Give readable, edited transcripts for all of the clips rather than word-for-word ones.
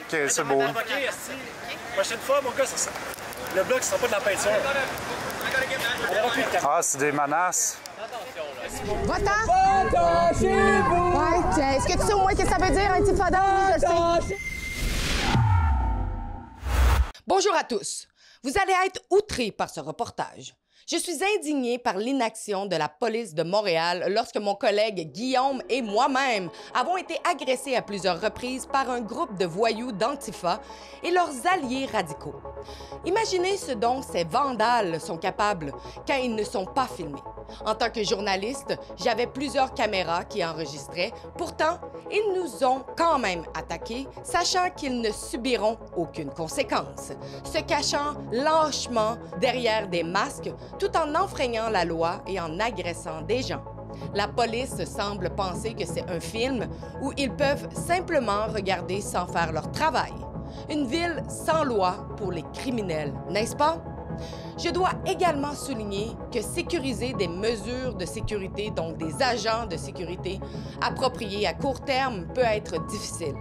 OK, c'est beau. Prochaine fois, mon gars, c'est ça. Le bloc, ce sera pas de la peinture. Ah, c'est des menaces. Va-t'en! Attachez-vous! Ouais, tiens, est-ce que tu sais au moins ce que ça veut dire, un petit fada? Je le sais. Bonjour à tous. Vous allez être outrés par ce reportage. Je suis indignée par l'inaction de la police de Montréal lorsque mon collègue Guillaume et moi-même avons été agressés à plusieurs reprises par un groupe de voyous d'Antifa et leurs alliés radicaux. Imaginez ce dont ces vandales sont capables quand ils ne sont pas filmés. En tant que journaliste, j'avais plusieurs caméras qui enregistraient. Pourtant, ils nous ont quand même attaqués, sachant qu'ils ne subiront aucune conséquence, se cachant lâchement derrière des masques tout en enfreignant la loi et en agressant des gens. La police semble penser que c'est un film où ils peuvent simplement regarder sans faire leur travail. Une ville sans loi pour les criminels, n'est-ce pas? Je dois également souligner que sécuriser des mesures de sécurité, donc des agents de sécurité appropriés à court terme, peut être difficile.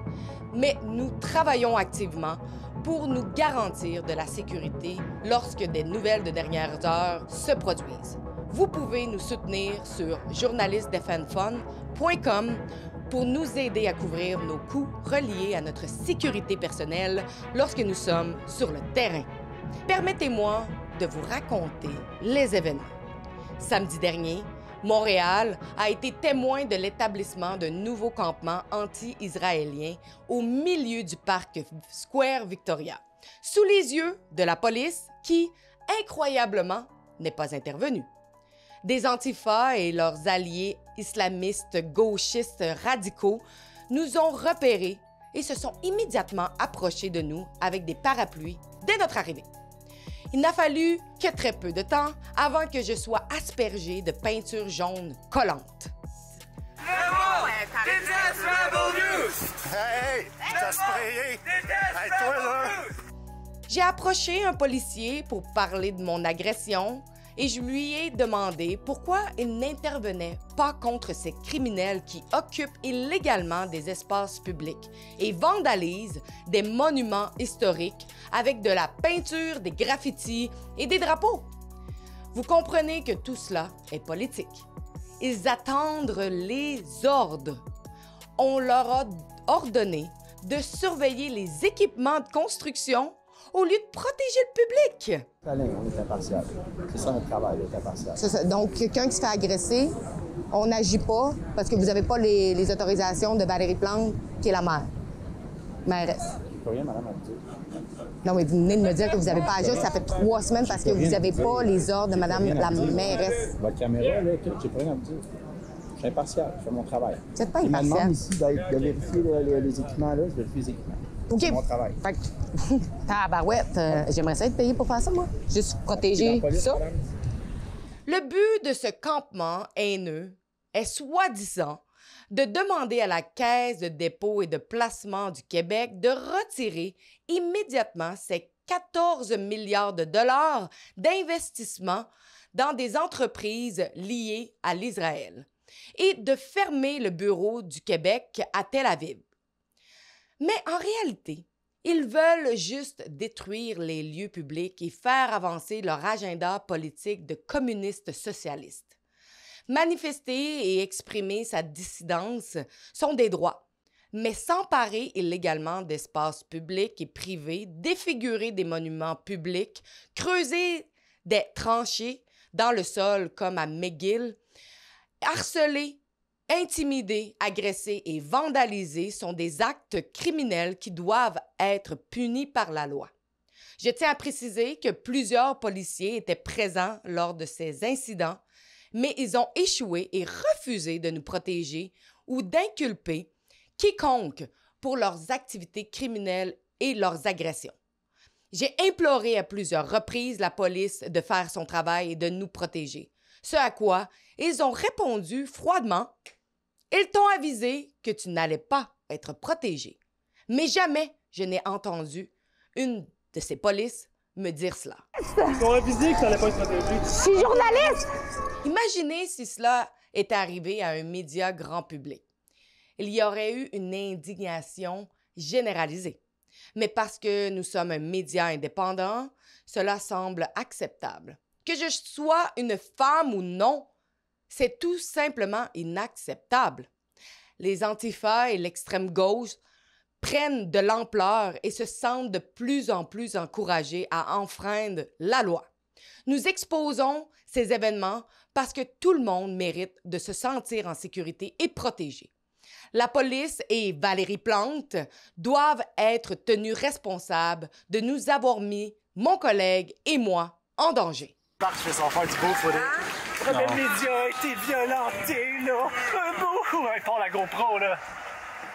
Mais nous travaillons activement pour nous garantir de la sécurité lorsque des nouvelles de dernières heures se produisent. Vous pouvez nous soutenir sur journalistedefenfun.com pour nous aider à couvrir nos coûts reliés à notre sécurité personnelle lorsque nous sommes sur le terrain. Permettez-moi de vous raconter les événements. Samedi dernier, Montréal a été témoin de l'établissement d'un nouveau campement anti-israélien au milieu du parc Square Victoria, sous les yeux de la police qui, incroyablement, n'est pas intervenue. Des Antifa et leurs alliés islamistes gauchistes radicaux nous ont repérés et se sont immédiatement approchés de nous avec des parapluies dès notre arrivée. Il n'a fallu que très peu de temps avant que je sois aspergée de peinture jaune collante. Hey! T'as sprayé! Hey, toi, là! J'ai approché un policier pour parler de mon agression et je lui ai demandé pourquoi il n'intervenait pas contre ces criminels qui occupent illégalement des espaces publics et vandalisent des monuments historiques avec de la peinture, des graffitis et des drapeaux. Vous comprenez que tout cela est politique. Ils attendent les ordres. On leur a ordonné de surveiller les équipements de construction au lieu de protéger le public. Alain, on est impartial. C'est ça notre travail, d'être impartial. C'est ça. Donc, quelqu'un qui se fait agresser, on n'agit pas parce que vous n'avez pas les autorisations de Valérie Plante, qui est la mairesse. Je peux rien, madame, à vous dire. Non, mais vous venez de me dire que vous n'avez pas agi, ça fait 3 semaines parce que vous n'avez pas les ordres de madame la mairesse. Votre caméra, là, tout, j'ai pas rien à vous dire. Je suis impartial, je fais mon travail. Vous n'êtes pas Il me impartial. demande ici de vérifier les équipements, là, je vérifie les équipements. OK. C'est mon travail. Fait que, tabarouette, j'aimerais ça être payé pour faire ça, moi. Juste protéger ça. Madame. Le but de ce campement haineux est soi-disant de demander à la Caisse de dépôt et de placement du Québec de retirer immédiatement ces 14 milliards de dollars d'investissement dans des entreprises liées à l'Israël et de fermer le bureau du Québec à Tel Aviv. Mais en réalité, ils veulent juste détruire les lieux publics et faire avancer leur agenda politique de communistes socialistes. Manifester et exprimer sa dissidence sont des droits, mais s'emparer illégalement d'espaces publics et privés, défigurer des monuments publics, creuser des tranchées dans le sol comme à McGill, harceler, intimider, agresser et vandaliser sont des actes criminels qui doivent être punis par la loi. Je tiens à préciser que plusieurs policiers étaient présents lors de ces incidents, mais ils ont échoué et refusé de nous protéger ou d'inculper quiconque pour leurs activités criminelles et leurs agressions. J'ai imploré à plusieurs reprises la police de faire son travail et de nous protéger, ce à quoi ils ont répondu froidement. Ils t'ont avisé que tu n'allais pas être protégé. Mais jamais je n'ai entendu une de ces polices me dire cela. Ils ont avisé que ça allait pas être protégé. Je suis journaliste! Imaginez si cela était arrivé à un média grand public. Il y aurait eu une indignation généralisée. Mais parce que nous sommes un média indépendant, cela semble acceptable. Que je sois une femme ou non, c'est tout simplement inacceptable. Les antifas et l'extrême gauche prennent de l'ampleur et se sentent de plus en plus encouragés à enfreindre la loi. Nous exposons ces événements parce que tout le monde mérite de se sentir en sécurité et protégé. La police et Valérie Plante doivent être tenues responsables de nous avoir mis, mon collègue et moi, en danger. Marc fait son faire du beau footage. Le média a été violenté, là. Un beau! Ouais, prends la GoPro, là.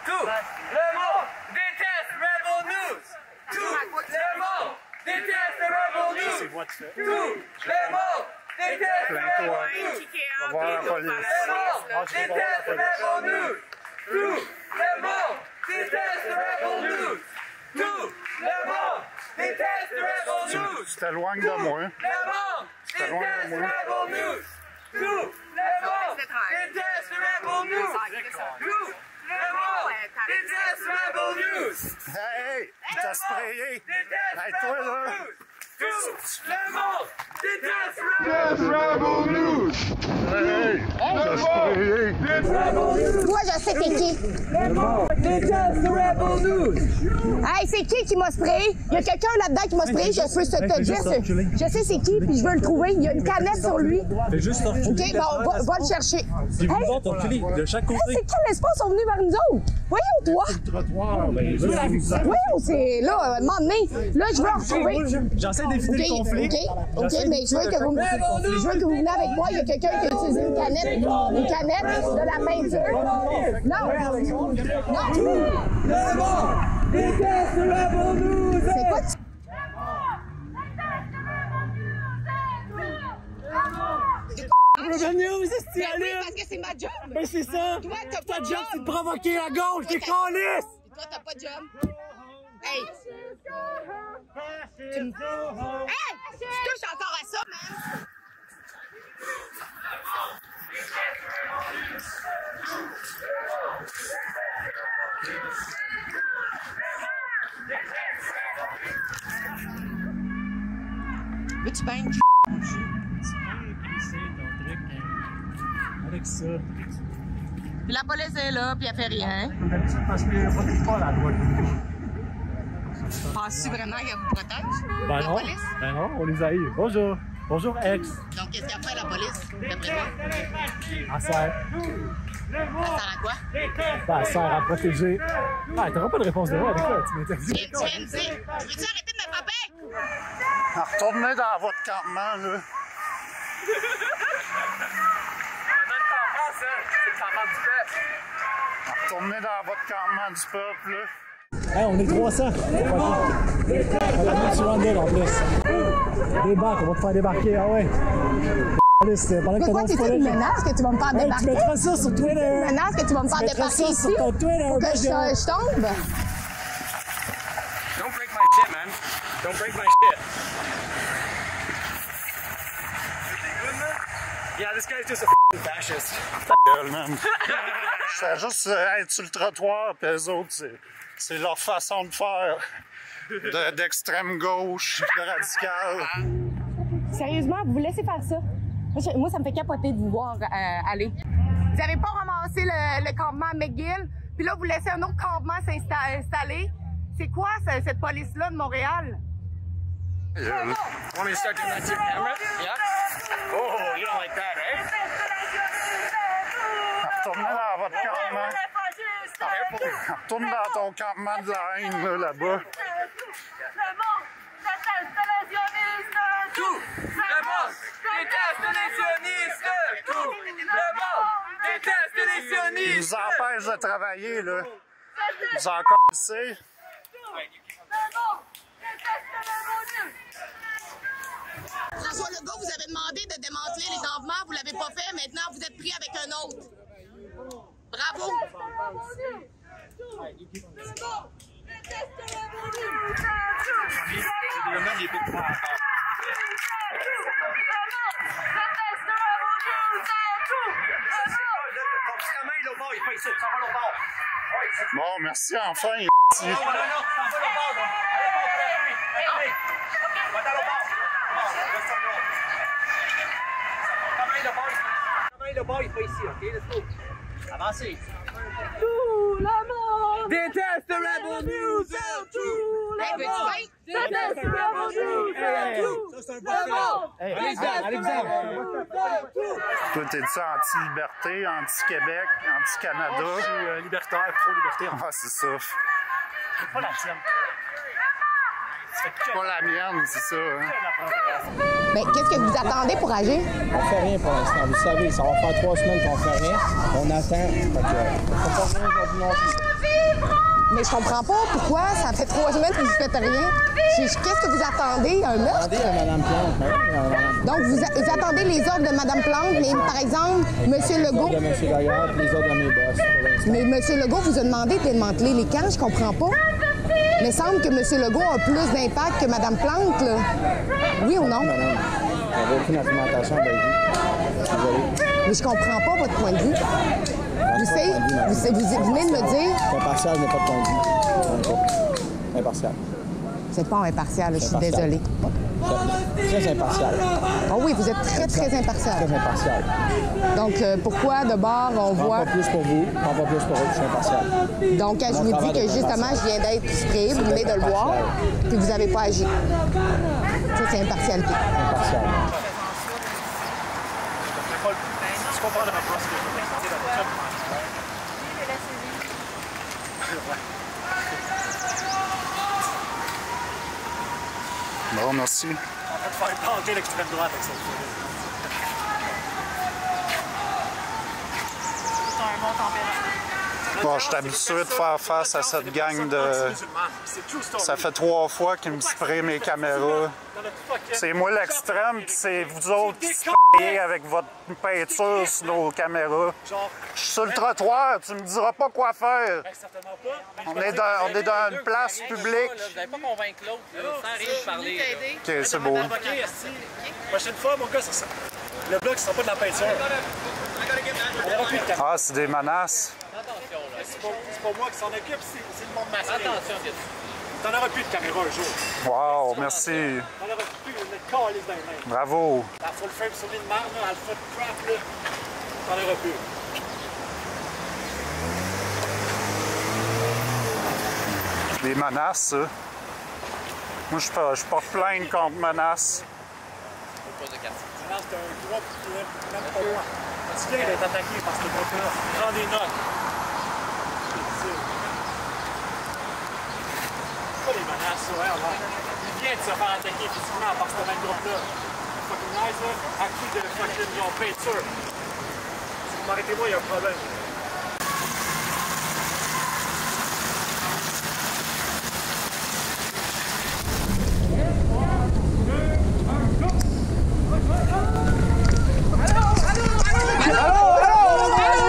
Tout le monde déteste Rebel News! Tout le monde déteste Rebel News! C'est moi qui fais. Tout le monde déteste Rebel News! On va voir la police. Tout le monde déteste Rebel News! Tout le monde déteste Rebel News! Tout le monde déteste Rebel News! Tu t'éloignes de moi. Le monde déteste Rebel News! Tout le monde déteste Rebel News! Tout le monde déteste Rebel News! Hey! T'as sprayé! Hey, toi, là! Tout le monde déteste Rebel News! Hey! T'as sprayé! Moi, je sais t'es qui. Déteste Rebel News! Hey, c'est qui m'a sprayé? Il y a quelqu'un là-dedans qui m'a sprayé. Je peux te dire. Je sais c'est qui, puis je veux le trouver. Il y a une canette sur lui. Fais juste reculer. OK, bon, va le chercher. Puis vous autres, reculez de chaque côté. C'est quel espace sont venus vers nous autres? Voyons, toi. Voyons, c'est là, à un moment donné. Là, je veux en retrouver. J'essaie d'éviter le conflit. OK, mais je veux que vous venez avec moi. Il y a quelqu'un qui a utilisé une canette de la peinture. Non. Le monde déteste Rebel News! C'est quoi? Rebel News, c'est Oui, parce que c'est ma job. Ben c'est ça! Toi, t'as pas Ta de job, job. c'est de provoquer la gauche, t'es calisse! Toi, t'as pas de job. Hey! Hey! Tu touches encore à ça, man! Veux-tu peindre? Avec ça. Puis la police est là, puis elle fait rien. Parce qu'il ne pas la loi. Penses-tu vraiment qu'elle vous protège? Ben la non. police? Ben non, on les a eu. Bonjour. Bonjour, ex. Donc, qu'est-ce qu'elle fait, la police, d'après toi? Elle sert. Elle sert à quoi? Ben, elle sert à protéger. Ah, t'auras pas de réponse de moi avec ça. Tu m'interdis. Tu viens de dire, veux-tu arrêter de me frapper? Retournez dans votre campement, là. Retournez dans votre campement du peuple, là. Hey, on est 300. On va mettre sur un deal en plus. Débarque, on va te faire débarquer, ah ouais. Pendant que Pourquoi t'as t'es une menace que tu vas me faire Hey, tu débarquer? mettras ça sur Twitter. Une menace que tu vas me faire Tu mettras débarquer ça sur ici? ton Twitter. Pour que je tombe? Don't break my shit, man. Don't break my shit. Yeah, this guy's just a f***ing fascist. Gueule, man. Je fais juste être sur le trottoir, puis eux autres, c'est leur façon de faire. D'extrême gauche, de radical. Sérieusement, vous laissez faire ça? Moi, ça me fait capoter de vous voir aller. Vous n'avez pas ramassé le campement à McGill, puis là, vous laissez un autre campement s'installer. C'est quoi cette police-là de Montréal? Want me to start doing that to your camera? Yeah? Oh, you don't like that, right? Retournez dans votre campement. Retourne dans ton campement de la haine, là, là-bas. Tout le monde déteste les sionistes! Tout le monde déteste les Ils sionistes! nous empêchent de travailler, là. Ils nous encore ici. François Legault, vous avez demandé de démanteler les campements, vous l'avez pas fait, maintenant vous êtes pris avec un autre. Bravo! Remember, you picked Bon, merci, enfin, il Le bord, il fait ici, ok? Let's go. Avancez. Tout le monde Déteste le Rebel News! Tout le monde déteste le Rebel News! Ça, c'est un bon Hey, allez-vous-en. Toi, t'es-tu anti-liberté, anti-Québec, anti-Canada? Je suis libertaire, pro-libertaire. Ah, c'est ça. C'est pas la tienne. C'est pas la mienne, c'est ça. Hein? Ben, qu'est-ce que vous attendez pour agir? On fait rien pour l'instant. Vous savez, ça va faire 3 semaines qu'on fait rien. On attend. Fait que, on fait pas rien aujourd'hui non plus. Mais je comprends pas pourquoi ça fait 3 semaines que vous faites rien. Qu'est-ce que vous attendez? Un meurtre? Attendez à Mme Plante. Donc, vous attendez les ordres de Mme Plante, mais par exemple, M. Legault... De M. Gaillard et les autres de mes boss pour l'instant. Mais M. Legault vous a demandé de démanteler les camps, je comprends pas. Mais il semble que M. Legault a plus d'impact que Mme Plante, là. Oui ou non? Madame, j'avais aucune argumentation avec vous. Désolé. Mais je comprends pas votre point de vue. Vous savez, vous venez de me dire... Impartial, je n'ai pas de point de vue. Impartial. C'est pas impartial, je suis Impartial. désolée. Très impartial. Oh oui, vous êtes très, très impartial. Très impartial. Donc, pourquoi de bord on Prends voit... pas plus pour vous, prends pas plus pour eux, je suis impartial. Donc, quand je vous dis que justement, je viens d'être sprayé, vous venez de le voir, puis vous n'avez pas agi. Ça, c'est impartialité. Impartial. Tu comprendras pas ce que je veux dire. Bon, merci. En train de faire planter l'extrême droite avec ça. C'est un bon tempérament. Bon, je suis habitué de faire face à cette gang de... Ça fait 3 fois qu'ils me sprayent mes caméras. C'est moi l'extrême, puis c'est vous autres qui sprayez avec votre peinture sur nos caméras. Je suis sur le trottoir, tu me diras pas quoi faire. On est dans une place publique. Vous n'allez pas convaincre l'autre, sans rien de parler. Ok, c'est beau. Prochaine fois, mon gars, c'est ça. Le bloc, ce sera pas de la peinture. On n'aura plus de caméra. Ah, c'est des menaces. Attention, là. C'est pas moi qui s'en occupe, c'est le monde masqué. Attention, vite. T'en auras plus de caméra un jour. Wow, merci. T'en auras plus, on est calé dans les mains. Bravo. La full frame sur l'île Marne, Alpha Crap, là, t'en auras plus. Des menaces, ça. Moi, je porte plainte contre menaces. Pose de quartier. Non, c'est un groupe qui est même pas loin. Tu viens d'être attaqué par ce groupe-là. Prends des notes. C'est pas des menaces, ça, hein, il vient de se faire attaquer physiquement par ce même groupe-là. Fucking nice, là. À coup de fucking genre peinture. Si vous m'arrêtez-moi, il y a un problème.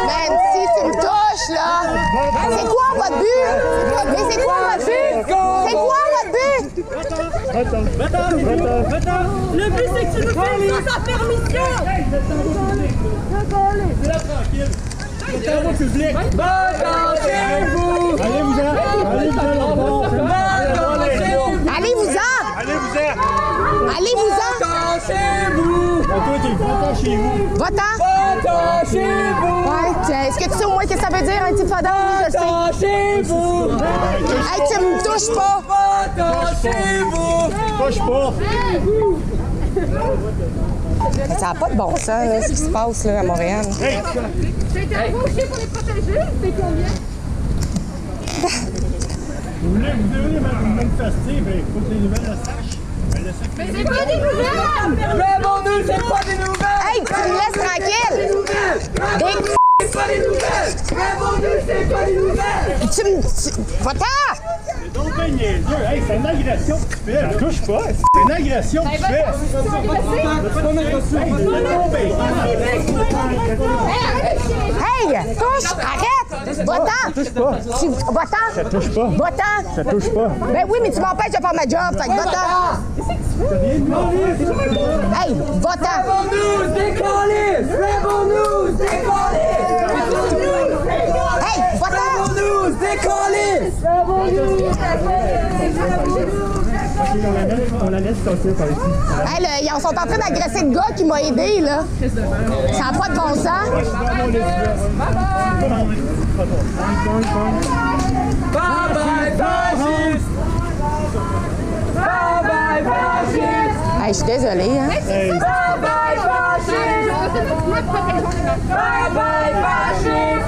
Man, si tu me touches, là, c'est quoi votre but? Mais c'est quoi votre but? C'est quoi votre but? Le but, c'est que tu nous fais sans sa permission! Allez-vous-en! Allez-vous-en! Va-t'en! Ouais, tiens, est-ce que tu sais au moins ce que ça veut dire, un petit fada? Je le sais. Hey, tu me touches pas! Ça n'a pas de bon sens, là, ce qui se passe là, à Montréal. T'es embauché pour les protéger? C'est combien? Vous devez manifester, mais il faut que les nouvelles le sachent. Mais c'est pas des nouvelles! Répondez, c'est pas des nouvelles! Hey, tu me laisses tranquille! C'est pas des nouvelles! Répondez, c'est pas des nouvelles! Va-t'en! C'est donc bien niaiseux. Hey, c'est une agression que tu fais. Ne touche pas. C'est une agression que tu fais. C'est agressif! Hey, c'est donc bien. Hey, arrête ça! Hey, touche, arrête! Va-t'en! Va-t'en! Je te touche pas. Va-t'en! Je te touche pas. Ben oui, mais tu m'empêches de faire ma job, fait que va-t'en! Hey, va-t'en! Rebel News, décalisse! Rebel News, décalisse! Hey, va-t'en! Rebel News, décalisse! Rebel News! On la laisse sortir par ici. Hey, là, ils sont en train d'agresser le gars qui m'a aidé, là. Ça n'a pas de bon sens. Bye bye, fasciste! Bye bye, fasciste! Hey, je suis désolée, hein. Bye bye, fasciste! Bye bye, fasciste!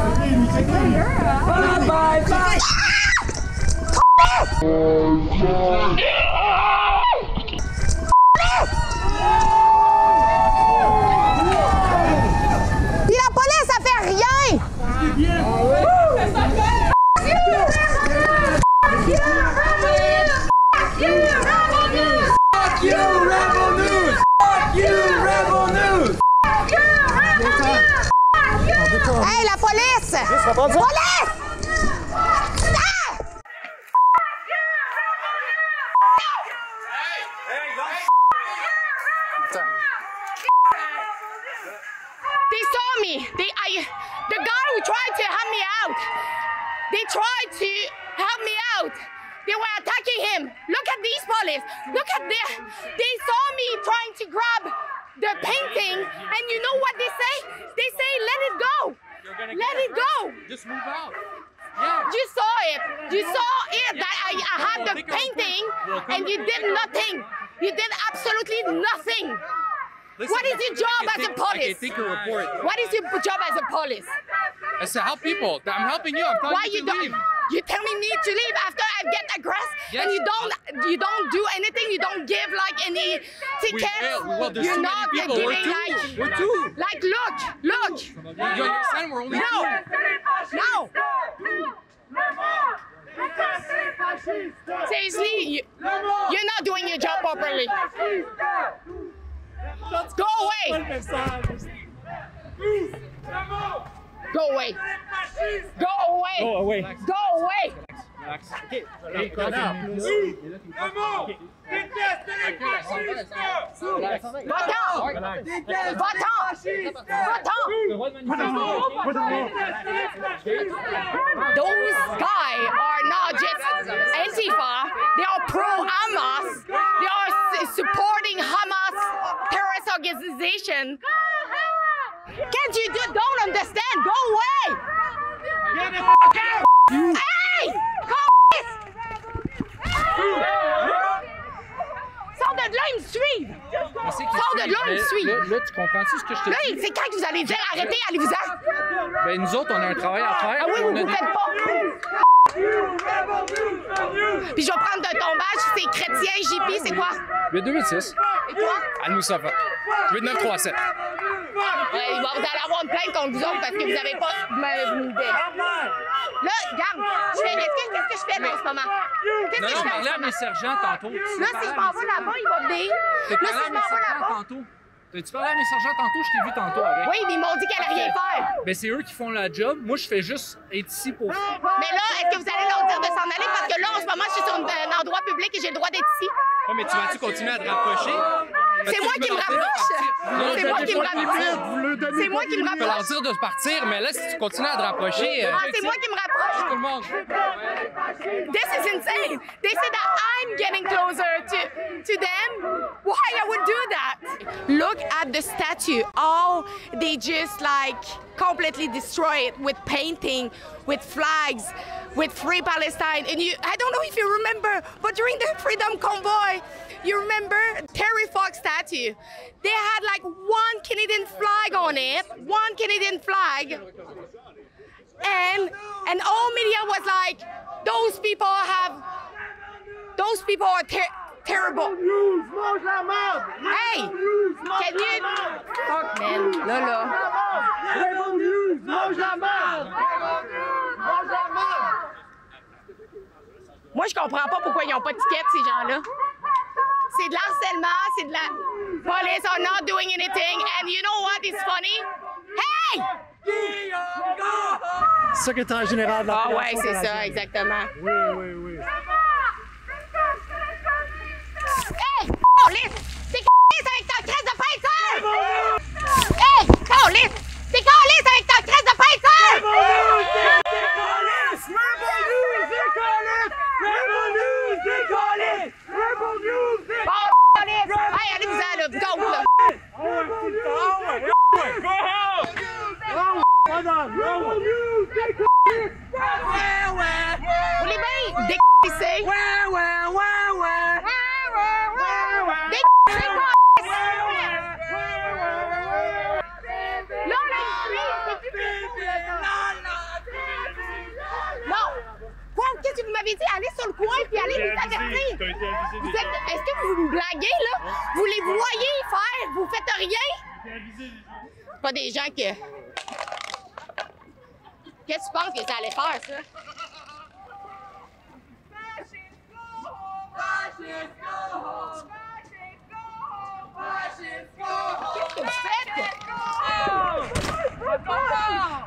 Bye bye, fasciste! Puis la police, ça fait rien! Fuck you, Rebel News! Fuck you, Rebel News! Hey, la police! Police! They saw me. The guy who tried to help me out. They tried to help me out. They were attacking him. Look at these police. Look at this. They saw me trying to grab the painting, and you know what they say? They say, "Let it go. Let it go." Just move out. You saw it. You saw it that I had the painting, and you did nothing. You did absolutely nothing. What is your job as a police? Take a report. What is your job as a police? I said help people. I'm helping you. I'm telling Why you you to don't? leave. You tell me to leave after I get aggressed, Yes. and you don't do anything. You don't give like any tickets. Well, there's You're too not many people. giving We're two. like look. You understand? We're only No, two. no. Seriously, you're not doing your job properly. Go away. Go away. Go away. Go away. Go away. Va-t'en. Those guys are not just Antifa. They are pro-Hamas. They are supporting Hamas terrorist organization. Can't you don't understand? Go away. Hey! Sors de là, ils me suivent! Sors de là, ils me suivent! Là, tu comprends-tu ce que je te Là, dis? c'est quand que vous allez dire arrêtez, allez-vous-en! Ben, nous autres, on a un travail à faire. Ah oui, On vous a ne des- faites pas! Puis je vais prendre un tombage, c'est chrétien, JP, c'est quoi? 8-2006. Et toi? Al-Moussafa. 8937. Ouais, vous allez avoir une plainte contre vous autres parce que vous n'avez pas une idée. Là, regarde, qu'est-ce que je fais là en ce moment? Qu'est-ce Non, que je non, fais en parlais ce à mes moment? sergents tantôt. Là, si je m'en vais là-bas, il va venir. T'as Là, parlé si à je mes m'en vais sergents là-bas. tantôt. Tu parlais à mes sergents tantôt, je t'ai vu tantôt avec. Oui, mais ils m'ont dit qu'elle allait rien faire. Ben, c'est eux qui font la job. Moi, je fais juste être ici pour. Mais là, est-ce que vous allez leur dire de s'en aller? Parce que là, en ce moment, je suis sur un endroit public et j'ai le droit d'être ici. Ouais, mais tu vas-tu continuer à te rapprocher? C'est moi qui me rapproche. C'est moi qui me rapproche. C'est moi qui me Tu peux leur rapproche. dire de partir, mais là, si tu continues à te rapprocher. Ah, c'est moi qui me rapproche. Tout le monde. This is insane. They say that I'm getting closer to them. Why I would do that? Look at the statue. Oh, they just like completely destroy it with painting, with flags, with Free Palestine. And I don't know if you remember, but during the Freedom Convoy, you remember Terry Fox statue? They had like one Canadian flag on it, one Canadian flag. And all media was like, those people are terrible. Hey, can you? Fuck man, là. Moi, je comprends pas pourquoi ils n'ont pas de ticket, ces gens-là. C'est de l'harcèlement, c'est de la... Police are not doing anything, and you know what is funny? Hey! secrétaire général de la Ah ouais, Fédération c'est ça, canadienne. exactement. Oui. Hey, câlisse! T'es câlisse avec ta crête de peinture! Hey, câlisse! T'es câlisse avec ta crête de peinture! Bon, câlisse! Hey, allez-vous-en, là, vous compte, là! Vous les bien décalisser! Qu'est-ce que vous m'avez dit? Allez sur le coin puis allez nous avertir. Est-ce que vous me blaguez, là? Vous les voyez faire, vous faites rien? Pas des gens que... Qu'est-ce que tu penses que ça allait faire, ça? Qu'est-ce que vous faites?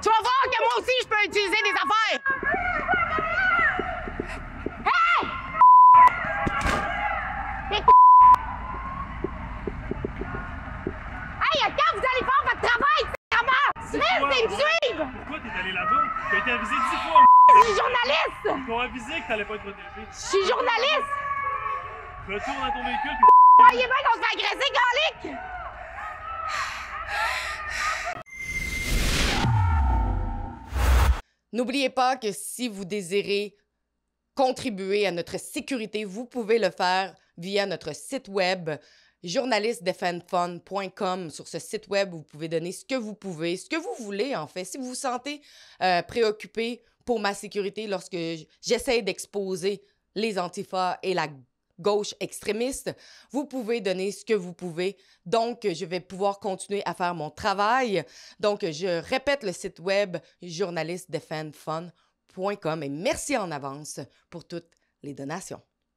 Tu vas voir que moi aussi, je peux utiliser des affaires! Hey! Hey, quand vous allez faire votre travail, comment? Restez me suivre! Pourquoi t'es allé là-bas? T'as été avisé 10 fois! Je suis journaliste! Ils t'ont avisé que t'allais pas être protégé. Je suis journaliste! Retourne dans ton véhicule Voyez bien qu'on se fait agresser, Galic! N'oubliez pas que si vous désirez contribuer à notre sécurité, vous pouvez le faire via notre site web journalistedefendfun.com. Sur ce site web, vous pouvez donner ce que vous pouvez, ce que vous voulez en fait. Si vous vous sentez préoccupé pour ma sécurité lorsque j'essaie d'exposer les antifas et la gauche extrémiste, vous pouvez donner ce que vous pouvez. Donc, je vais pouvoir continuer à faire mon travail. Donc, je répète le site web journalistedefendfun.com et merci en avance pour toutes les donations.